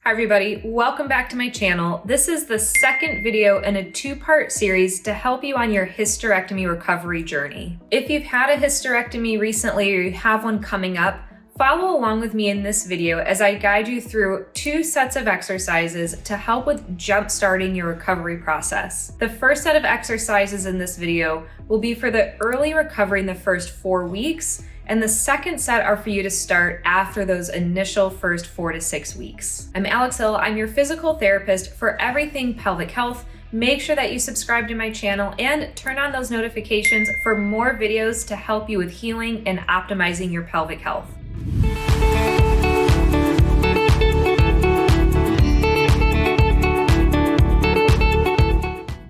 Hi everybody, welcome back to my channel. This is the second video in a two-part series to help you on your hysterectomy recovery journey. If you've had a hysterectomy recently or you have one coming up, follow along with me in this video as I guide you through two sets of exercises to help with jump-starting your recovery process. The first set of exercises in this video will be for the early recovery in the first 4 weeks, and the second set are for you to start after those initial first 4 to 6 weeks. I'm Alex Hill, I'm your physical therapist for everything pelvic health. Make sure that you subscribe to my channel and turn on those notifications for more videos to help you with healing and optimizing your pelvic health.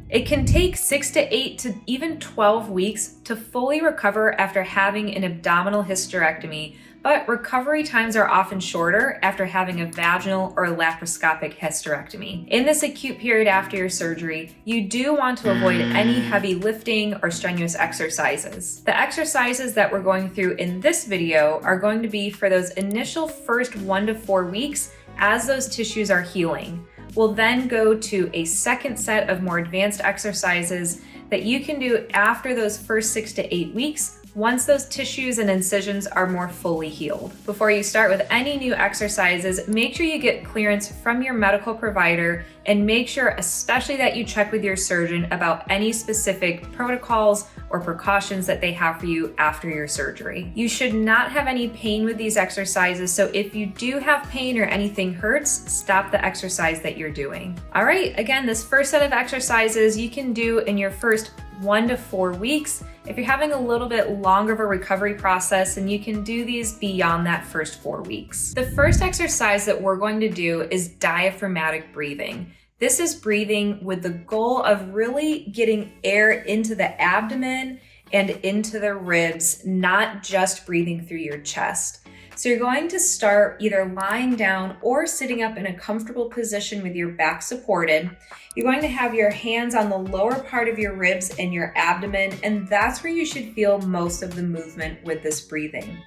It can take 6 to 8 to even 12 weeks to fully recover after having an abdominal hysterectomy, but recovery times are often shorter after having a vaginal or laparoscopic hysterectomy. In this acute period after your surgery, you do want to avoid any heavy lifting or strenuous exercises. The exercises that we're going through in this video are going to be for those initial first 1 to 4 weeks as those tissues are healing. We'll then go to a second set of more advanced exercises that you can do after those first 6 to 8 weeks once those tissues and incisions are more fully healed. Before you start with any new exercises, make sure you get clearance from your medical provider and make sure especially that you check with your surgeon about any specific protocols or precautions that they have for you after your surgery. You should not have any pain with these exercises, so if you do have pain or anything hurts, stop the exercise that you're doing. All right, again, this first set of exercises you can do in your first 1 to 4 weeks. If you're having a little bit longer of a recovery process, and you can do these beyond that first 4 weeks. The first exercise that we're going to do is diaphragmatic breathing. This is breathing with the goal of really getting air into the abdomen and into the ribs, not just breathing through your chest. So you're going to start either lying down or sitting up in a comfortable position with your back supported. You're going to have your hands on the lower part of your ribs and your abdomen, and that's where you should feel most of the movement with this breathing.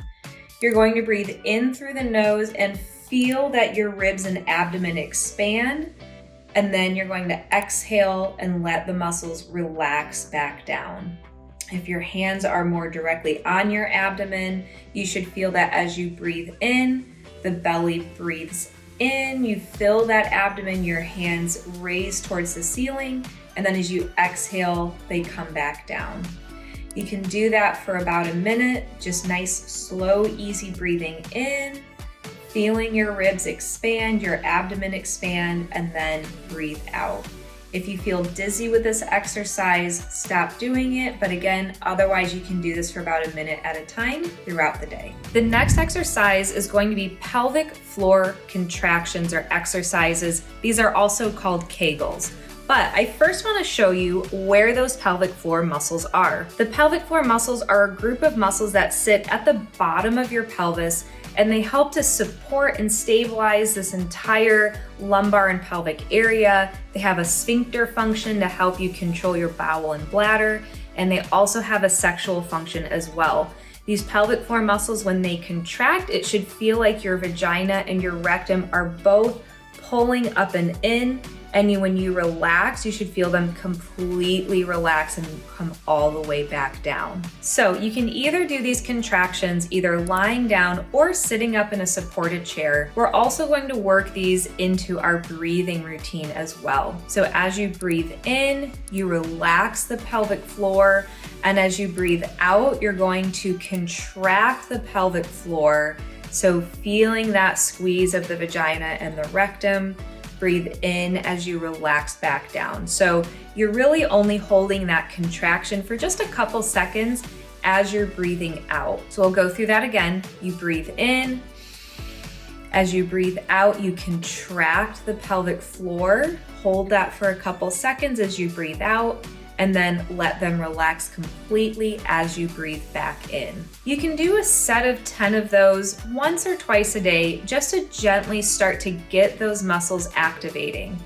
You're going to breathe in through the nose and feel that your ribs and abdomen expand, and then you're going to exhale and let the muscles relax back down. If your hands are more directly on your abdomen, you should feel that as you breathe in, the belly breathes in, you fill that abdomen, your hands raise towards the ceiling, and then as you exhale, they come back down. You can do that for about a minute, just nice, slow, easy breathing in, feeling your ribs expand, your abdomen expand, and then breathe out. If you feel dizzy with this exercise, stop doing it. But again, otherwise you can do this for about a minute at a time throughout the day. The next exercise is going to be pelvic floor contractions or exercises. These are also called Kegels. But I first want to show you where those pelvic floor muscles are. The pelvic floor muscles are a group of muscles that sit at the bottom of your pelvis, and they help to support and stabilize this entire lumbar and pelvic area. They have a sphincter function to help you control your bowel and bladder, and they also have a sexual function as well. These pelvic floor muscles, when they contract, it should feel like your vagina and your rectum are both pulling up and in, and when you relax, you should feel them completely relax and come all the way back down. So you can either do these contractions either lying down or sitting up in a supported chair. We're also going to work these into our breathing routine as well. So as you breathe in, you relax the pelvic floor, and as you breathe out, you're going to contract the pelvic floor. So feeling that squeeze of the vagina and the rectum. Breathe in as you relax back down. So you're really only holding that contraction for just a couple seconds as you're breathing out. So we'll go through that again. You breathe in. As you breathe out, you contract the pelvic floor. Hold that for a couple seconds as you breathe out, and then let them relax completely as you breathe back in. You can do a set of 10 of those once or twice a day just to gently start to get those muscles activating.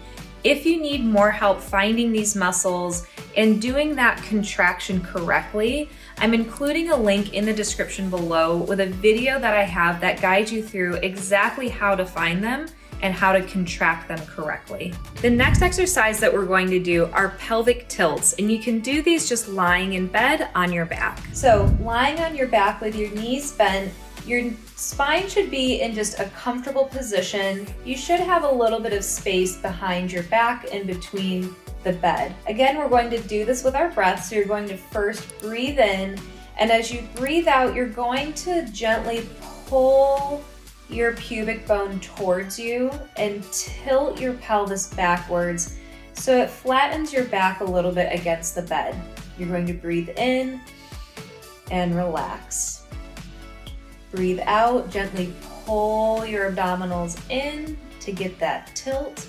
If you need more help finding these muscles and doing that contraction correctly, I'm including a link in the description below with a video that I have that guides you through exactly how to find them and how to contract them correctly. The next exercise that we're going to do are pelvic tilts, and you can do these just lying in bed on your back. So lying on your back with your knees bent, your spine should be in just a comfortable position. You should have a little bit of space behind your back and between the bed. Again, we're going to do this with our breath, so you're going to first breathe in, and as you breathe out, you're going to gently pull your pubic bone towards you and tilt your pelvis backwards so it flattens your back a little bit against the bed. You're going to breathe in and relax. Breathe out, gently pull your abdominals in to get that tilt,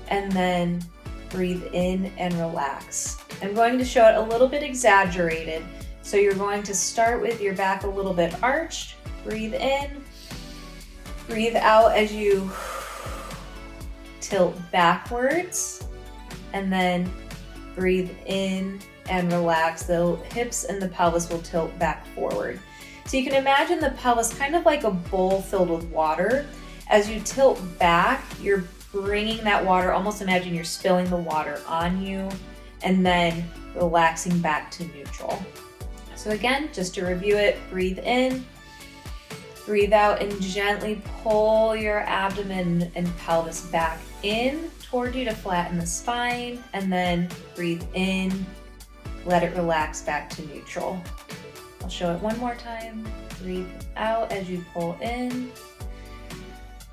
and then breathe in and relax. I'm going to show it a little bit exaggerated, so you're going to start with your back a little bit arched. Breathe in. Breathe out as you tilt backwards, and then breathe in and relax. The hips and the pelvis will tilt back forward. So you can imagine the pelvis kind of like a bowl filled with water. As you tilt back, you're bringing that water, almost imagine you're spilling the water on you, and then relaxing back to neutral. So again, just to review it, breathe in. Breathe out and gently pull your abdomen and pelvis back in toward you to flatten the spine, and then breathe in, let it relax back to neutral. I'll show it one more time. Breathe out as you pull in.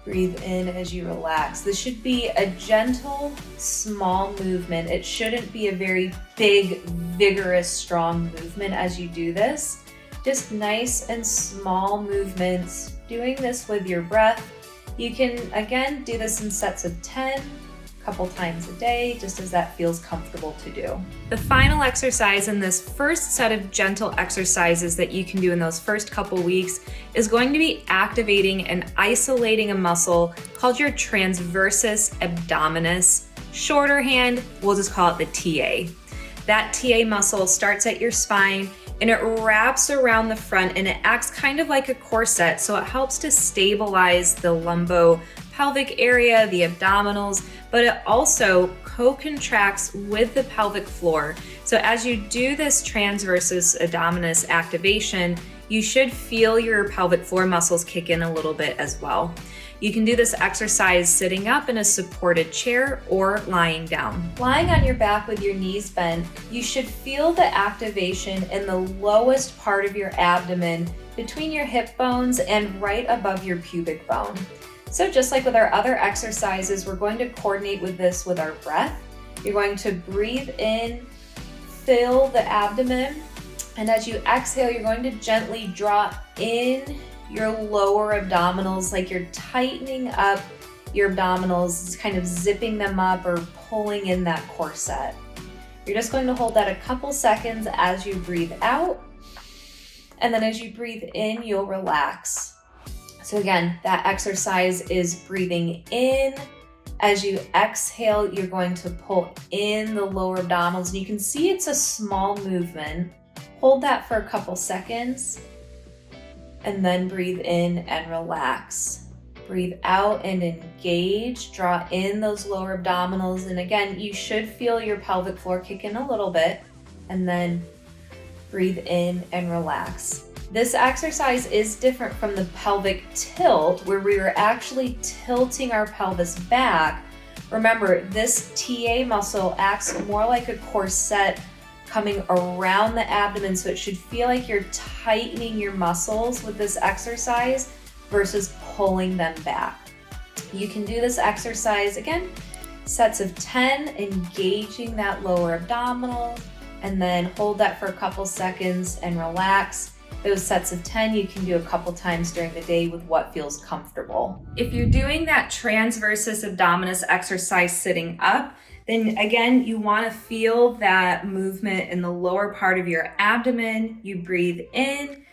Breathe in as you relax. This should be a gentle, small movement. It shouldn't be a very big, vigorous, strong movement as you do this. Just nice and small movements, doing this with your breath. You can, again, do this in sets of 10, a couple times a day, just as that feels comfortable to do. The final exercise in this first set of gentle exercises that you can do in those first couple weeks is going to be activating and isolating a muscle called your transversus abdominis. Shorter hand, we'll just call it the TA. That TA muscle starts at your spine, and it wraps around the front, and it acts kind of like a corset, so it helps to stabilize the lumbo-pelvic area, the abdominals, but it also co-contracts with the pelvic floor. So as you do this transversus abdominis activation, you should feel your pelvic floor muscles kick in a little bit as well. You can do this exercise sitting up in a supported chair or lying down. Lying on your back with your knees bent, you should feel the activation in the lowest part of your abdomen between your hip bones and right above your pubic bone. So just like with our other exercises, we're going to coordinate with this with our breath. You're going to breathe in, fill the abdomen, and as you exhale, you're going to gently draw in your lower abdominals, like you're tightening up your abdominals, kind of zipping them up or pulling in that corset. You're just going to hold that a couple seconds as you breathe out. And then as you breathe in, you'll relax. So again, that exercise is breathing in. As you exhale, you're going to pull in the lower abdominals. And you can see it's a small movement. Hold that for a couple seconds. And then breathe in and relax. Breathe out and engage. Draw in those lower abdominals. And again, you should feel your pelvic floor kick in a little bit. And then breathe in and relax. This exercise is different from the pelvic tilt, where we are actually tilting our pelvis back. Remember, this TA muscle acts more like a corset coming around the abdomen, so it should feel like you're tightening your muscles with this exercise versus pulling them back. You can do this exercise, again, sets of 10, engaging that lower abdominal, and then hold that for a couple seconds and relax. Those sets of 10 you can do a couple times during the day with what feels comfortable. If you're doing that transversus abdominis exercise sitting up, then again, you want to feel that movement in the lower part of your abdomen. You breathe in,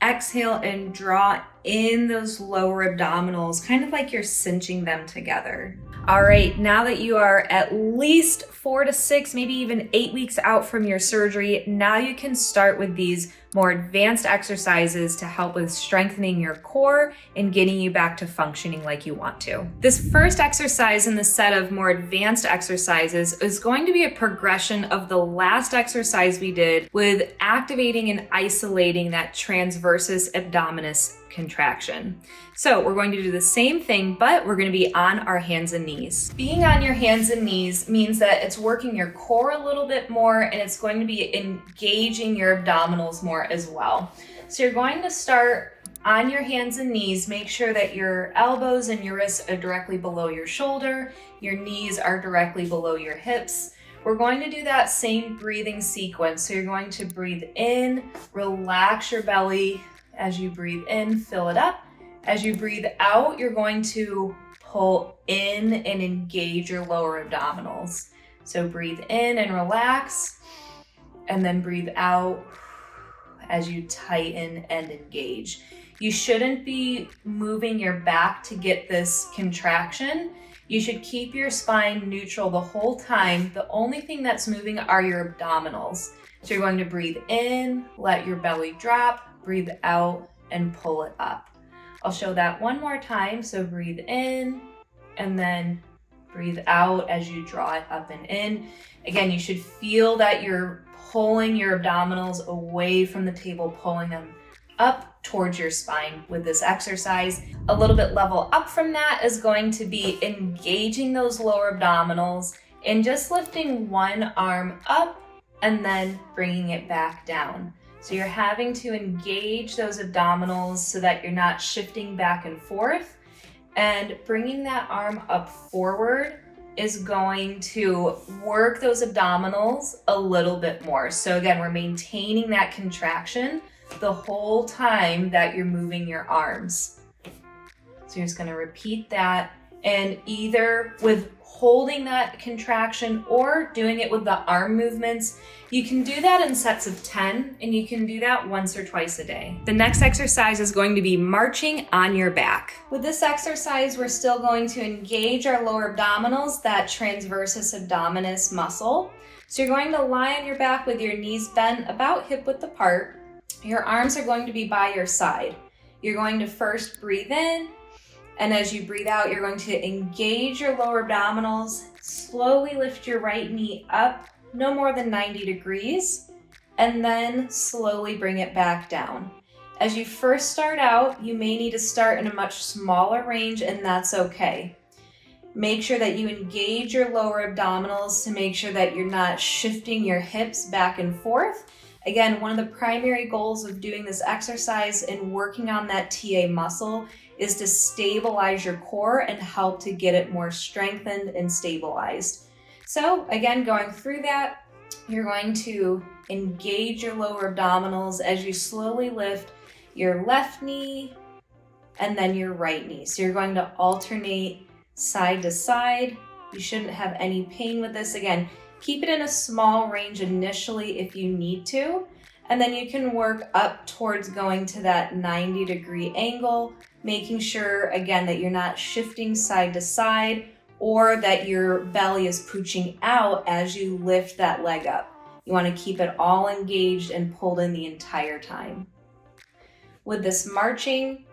exhale, and draw in those lower abdominals, kind of like you're cinching them together. All right, now that you are at least 4 to 6, maybe even 8 weeks out from your surgery, now you can start with these more advanced exercises to help with strengthening your core and getting you back to functioning like you want to. This first exercise in the set of more advanced exercises is going to be a progression of the last exercise we did with activating and isolating that transversus abdominis contraction. So we're going to do the same thing, but we're going to be on our hands and knees. Being on your hands and knees means that it's working your core a little bit more, and it's going to be engaging your abdominals more as well. So you're going to start on your hands and knees. Make sure that your elbows and your wrists are directly below your shoulder. Your knees are directly below your hips. We're going to do that same breathing sequence. So you're going to breathe in, relax your belly. As you breathe in, fill it up. As you breathe out, you're going to pull in and engage your lower abdominals. So breathe in and relax, and then breathe out as you tighten and engage. You shouldn't be moving your back to get this contraction. You should keep your spine neutral the whole time. The only thing that's moving are your abdominals. So you're going to breathe in, let your belly drop, breathe out, and pull it up. I'll show that one more time. So breathe in and then breathe out as you draw it up and in. Again, you should feel that you're pulling your abdominals away from the table, pulling them up towards your spine with this exercise. A little bit level up from that is going to be engaging those lower abdominals and just lifting one arm up and then bringing it back down. So you're having to engage those abdominals so that you're not shifting back and forth, and bringing that arm up forward is going to work those abdominals a little bit more. So again, we're maintaining that contraction the whole time that you're moving your arms. So you're just going to repeat that, and either with holding that contraction or doing it with the arm movements. You can do that in sets of 10, and you can do that once or twice a day. The next exercise is going to be marching on your back. With this exercise, we're still going to engage our lower abdominals, that transversus abdominis muscle. So you're going to lie on your back with your knees bent about hip width apart. Your arms are going to be by your side. You're going to first breathe in, and as you breathe out, you're going to engage your lower abdominals, slowly lift your right knee up, no more than 90 degrees, and then slowly bring it back down. As you first start out, you may need to start in a much smaller range, and that's okay. Make sure that you engage your lower abdominals to make sure that you're not shifting your hips back and forth. Again, one of the primary goals of doing this exercise and working on that TA muscle is to stabilize your core and help to get it more strengthened and stabilized. So again, going through that, you're going to engage your lower abdominals as you slowly lift your left knee and then your right knee. So you're going to alternate side to side. You shouldn't have any pain with this. Again, keep it in a small range initially if you need to, and then you can work up towards going to that 90-degree angle, making sure, again, that you're not shifting side to side or that your belly is pooching out as you lift that leg up. You want to keep it all engaged and pulled in the entire time. With this marching,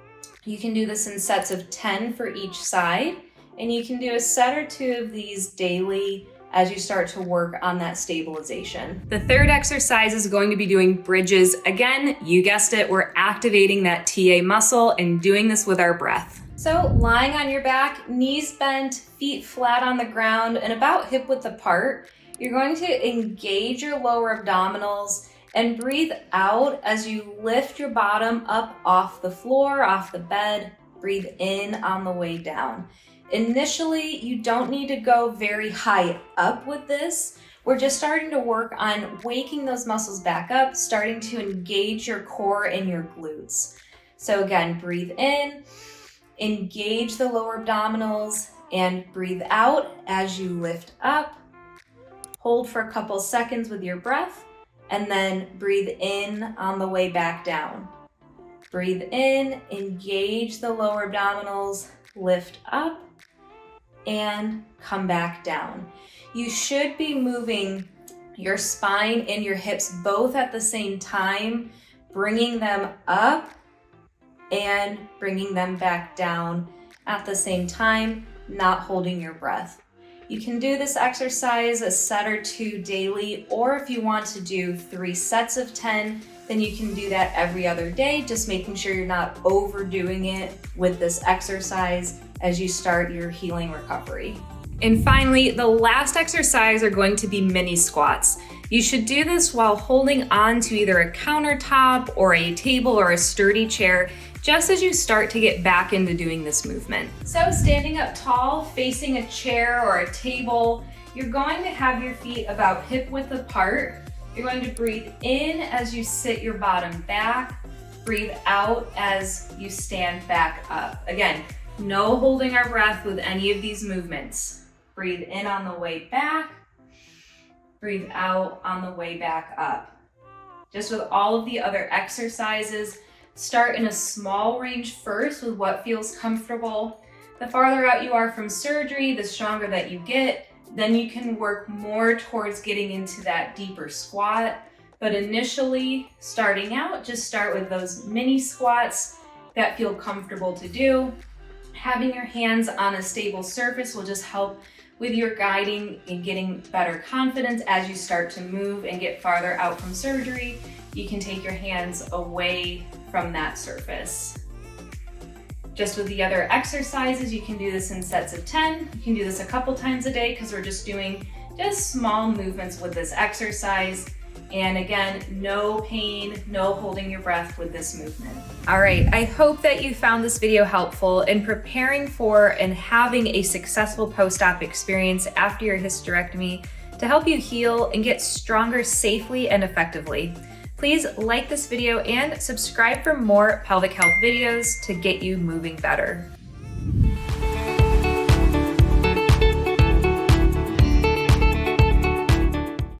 you can do this in sets of 10 for each side, and you can do a set or two of these daily as you start to work on that stabilization. The third exercise is going to be doing bridges. Again, you guessed it, we're activating that TA muscle and doing this with our breath. So lying on your back, knees bent, feet flat on the ground, and about hip width apart, you're going to engage your lower abdominals and breathe out as you lift your bottom up off the floor, off the bed. Breathe in on the way down. Initially, you don't need to go very high up with this. We're just starting to work on waking those muscles back up, starting to engage your core and your glutes. So again, breathe in, engage the lower abdominals, and breathe out as you lift up. Hold for a couple seconds with your breath, and then breathe in on the way back down. Breathe in, engage the lower abdominals, lift up, and come back down. You should be moving your spine and your hips both at the same time, bringing them up and bringing them back down at the same time, not holding your breath. You can do this exercise a set or two daily, or if you want to do 3 sets of 10, then you can do that every other day, just making sure you're not overdoing it with this exercise as you start your healing recovery. And finally, the last exercise are going to be mini squats. You should do this while holding on to either a countertop or a table or a sturdy chair, just as you start to get back into doing this movement. So standing up tall, facing a chair or a table, you're going to have your feet about hip width apart. You're going to breathe in as you sit your bottom back, breathe out as you stand back up. Again, no holding our breath with any of these movements. Breathe in on the way back, breathe out on the way back up. Just with all of the other exercises, start in a small range first with what feels comfortable. The farther out you are from surgery, the stronger that you get. Then you can work more towards getting into that deeper squat. But initially, starting out, just start with those mini squats that feel comfortable to do. Having your hands on a stable surface will just help with your guiding and getting better confidence as you start to move and get farther out from surgery. You can take your hands away from that surface. Just with the other exercises, you can do this in sets of 10. You can do this a couple times a day because we're just doing just small movements with this exercise. And again, no pain, no holding your breath with this movement. All right, I hope that you found this video helpful in preparing for and having a successful post-op experience after your hysterectomy to help you heal and get stronger safely and effectively. Please like this video and subscribe for more pelvic health videos to get you moving better.